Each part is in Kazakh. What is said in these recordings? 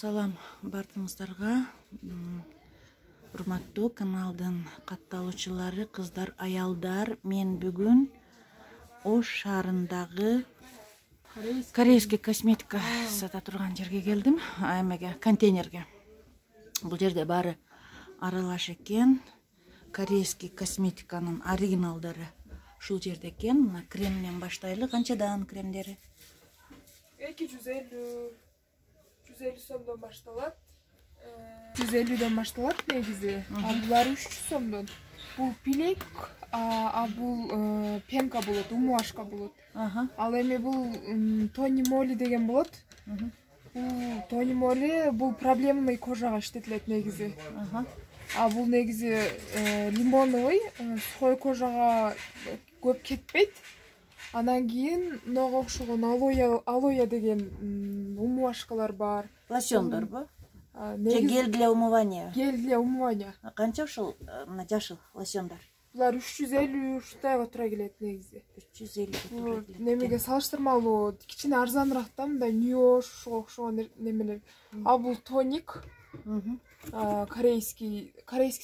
Салам бардыңыздарга. Урматтуу каналдын катталуучулары, кыздар, аялдар. Мен бүгүн Ош шаарындагы корейский косметика сата турган жерге келдим. Эмеге, контейнерге. Бул жерде баары аралаш экен. Корейский косметиканын оригиналдары ушул жерде экен. Мына кремден баштайлы. Канчадан кремдери? 250 сомдон башталат. 150дөн башталат негизи. Булар 300 сомдон. Бул пилек, бул пенка болот, умуашка болот. Ал эми бул Тони Моли деген болот. Бул Тони Моли бул проблемный кожага иштетилет негизи. Бул негизи лимоновый, сухой кожага көп кетпейт. Анан кийин мага окшогон алоя деген умуашкалар бар. Лосьондарбы? Гель для умывания. Гель для умывания. Канча ушул мына жашыл лосьондар? Булар 350 уштайга тура келет негизи. 350 тура келет. Немеге салыштырмалуу кичине арзаныраак да, мындай Ньош окшогон немелер. Бул тоник. Корейский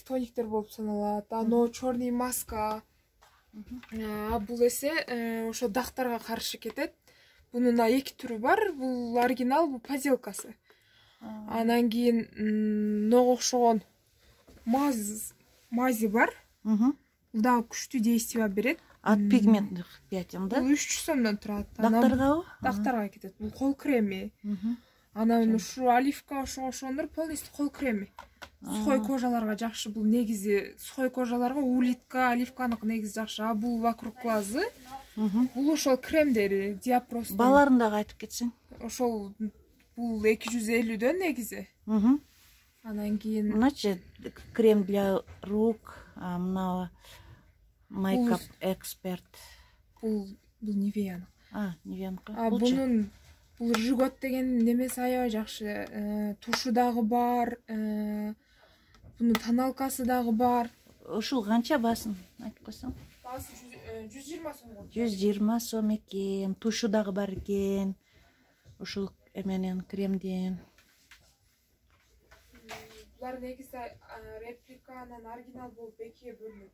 тониктер болуп саналат. Ано черный маска. Бул эсе ошо дактарга каршы кетет. Бунун 2 түрү бар. Бул оригинал, бул поделкасы. Анан кийин нога окшогон мази бар. Бул дагы күчтүү действие берет. От пигментных пятен, да? Бул 300 сомдон турат. Дактаргабы? Дактарга кетет. Бул кол креми. Анан ушу оливка ошондор полностью кол креми. Сухой кожаларга жакшы. Бул негизи сухой кожаларга улитка, оливканыкы негизи жакшы. Бул вокруг глазы. Бул ошол кремдери, диапростон. Баларын дагы айтып кетсең. Ошол бул 250дөн негизи. Анан кийин Мыначы крем для рук, мына Makeup Expert. Бул Nivea. Nivea-ныкы. Бул жигот деген немеси аябай жакшы. Тушу дагы бар. Бунун тоналкасы дагы бар. Ушул канча басын айтып койсоң? Басы 120 сом. 120 сом экен. Тушу дагы бар экен. Ушул эменен кремден. Булар негизи реплика, анан оригинал болуп экиге бөлүнөт.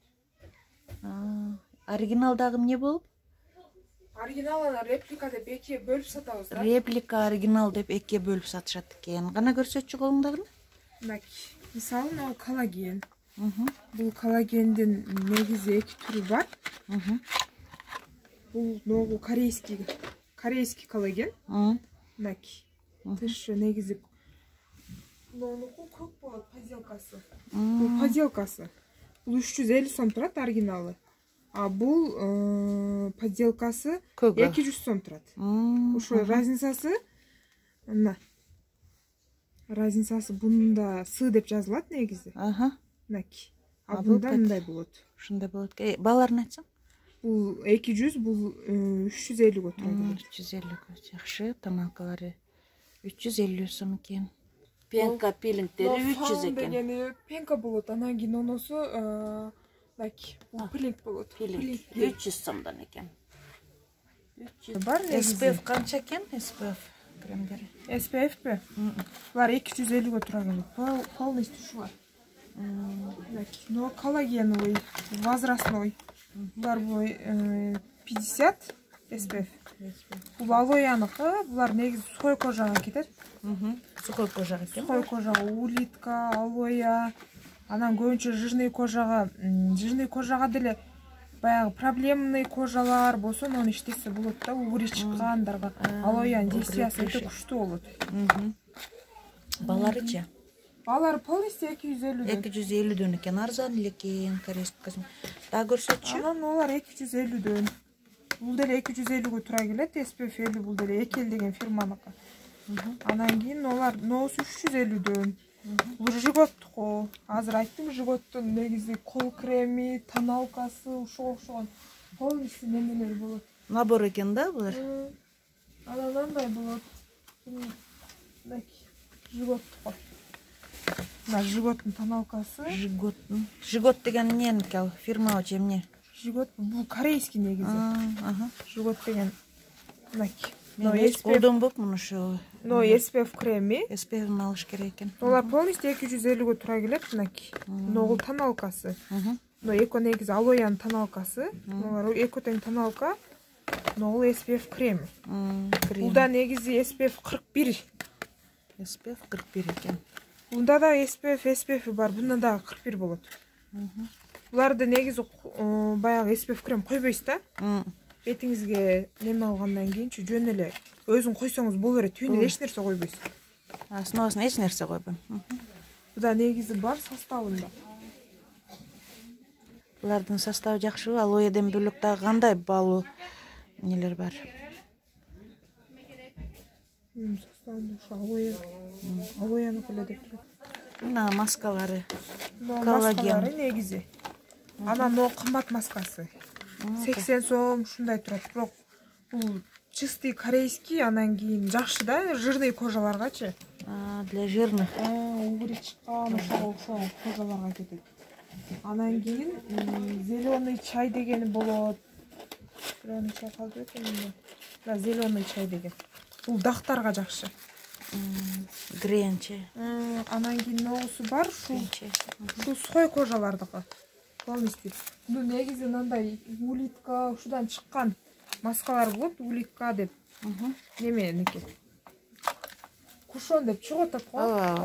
Оригинал дагы эмне болуп? Оригинал анан реплика деп экиге бөлүп сатабыз да. Реплика, оригинал деп экиге бөлүп сатышат экен. Кана көрсөтчү колуңдагыны? Мисалы, мына коллаген. Бул коллагендин негизи 2 түрү бар. Бул ногу корейский коллаген. Тышы негизи ногу көк болот, поделкасы. Бул поделкасы. Бул 350 сом турат оригиналы. Бул поделкасы 200 сом турат. Ошо разницасы бунда С деп жазылат негизи. Бунда мындай болот. Ушундай болот. Баларын айтсаң? Бул 200, бул 350го тура келет. 350 жакшы, тоналкалары 350 сом экен. Пенка пилингтери 300 экен. Пенка болот, анан кийин оносу бул пилинг болот. 300 сомдон экен. Бар SPF канча экен? SPF кремдери. SPF-пи? Булар 250го тура келет. Полностью ушулар. Но коллагеновый, возрастной. Булар 50 SPF. Бул алояныкы, булар негизи сухой кожага кетет. Сухой кожага экен. Сухой кожага улитка, алоя. Анан көбүнчө жирный кожага деле баягы проблемный кожалар болсо, аны иштесе болот да, угри чыккандарга. Алоянын действиясы өтө күчтүү болот. Баларычы? Балар полностью 250дөн. 250дөн экен, арзан эле экен корейский косметика. Дагы көрсөтчү. Анан олар 250дөн. Бул деле 250го тура келет. SPF 50 бул деле Экел деген фирманыкы. Анан кийин олар ноосу 350дөн. Бул жиготтуку. Азыр айттым, жиготтун негизи кол креми, тоналкасы, ушуга окшогон полностью немелер болот. Набор экен да булар? Анан андай болот. Жиготтуку. Мына жиготтун тоналкасы. Жигот деген эмненики ал? Фирма эмне? Жигот бул корейский негизи. Жигот деген Но Мен SPF колдонбопмун ошо. но SPF креми. SPF-ин алыш керек экен. Олар полностью 250-ге тура келет мынакей. Ногул тоналкасы. Но эко негизи алоянын тоналкасы. Олар эко тең тоналка. Ногул SPF крем. Бунда негизи SPF 41. SPF 41 экен. Бунда да SPF бар. Бунда да 41 болот. Буларды негизи баягы SPF крем койбойсуз да? Бетиңизге неме алгандан кийинчи жөн эле өзүң койсоңуз боло берет. Түбүнө эч нерсе койбойсуз. Основасына эч нерсе койбойм. Буда негизи бар составында. Булардын составы жакшыбы? Алоеден бөлөк дагы кандай баалуу нелер бар? Составында ушу алояны эле деп турат. Мына маскалары. Маскалары негизи. Анан но кымбат маскасы. 80 сом ушундай турат. Бирок бул чистый корейский, анан кийин жакшы да, жирный кожаларгачы. Для жирных. Угри чыккан ошого кожаларга кетет. Анан кийин зеленый чай дегени болот. Зеленый чай калды экен. Да, зеленый чай деген. Бул дактарга жакшы. Грен чай. Анан кийин ногусу бар, ушул сухой кожалардыкы. Полностью. Ну негизи мындай улитка ушудан чыккан маскалар болот, улитка деп. Неменики. Кушон деп чыгып атат го.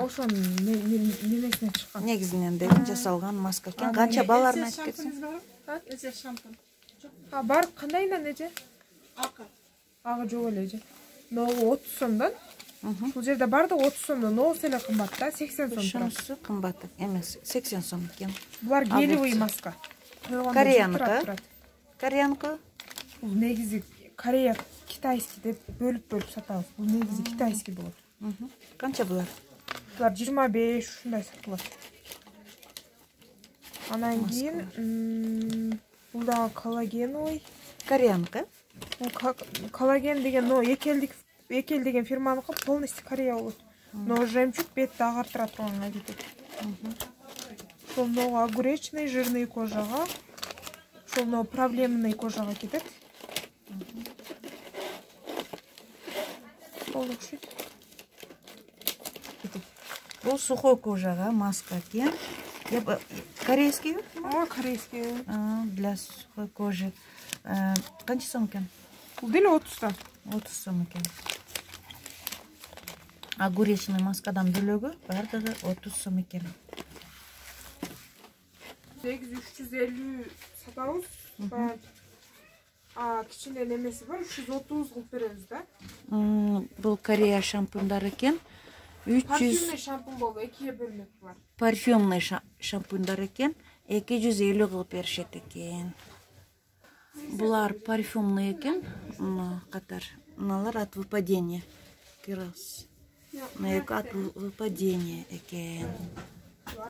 Ошонун немесинен чыккан. Негизинен деген жасалган маска экен. Канча баларына айтып кетсең? Эже шампунь. Бар, кандайынан эже? Ага жок эле эже. Ногу 30 сомдон. Бул жерде барды 30 сомдон. Ногусу эле кымбат да, 80 сом турат. Ошонусу кымбат эмес, 80 сом экен. Булар гелевый маска. Кореянка. Кореянка. Бул негизи Корея китайский деп бөлүп сатабыз. Бул негизи китайский болот. Канча булар? Булар 25 ушундай сатылат. Анан кийин бул да коллагеновый. Кореянка. Коллаген деген но экел деген фирманыкы полностью Корея болот. Но жемчуг бетти агартыра турганга кетет. Ошол но огуречный, жирный кожага, ошол но проблемный кожага кетет. Бул сухой кожага маска экен. Корейский? Корейский. Для сухой кожи. Канча сом экен? Бул деле 30 сом экен. Огуречный маскадан бөлөгү бардыгы 30 сом экен. 350 сатабыз. Кичине немеси бар, 330 кылып беребиз да. Бул Корея шампуньдары экен. 300 Парфюмный шампунь болду, 2 бөлмөк бар. Парфюмный шампуньдар экен. 250 кылып беришет экен. Булар парфюмный экен. Катар. Мыналар от выпадения. Кирас. От выпадения экен.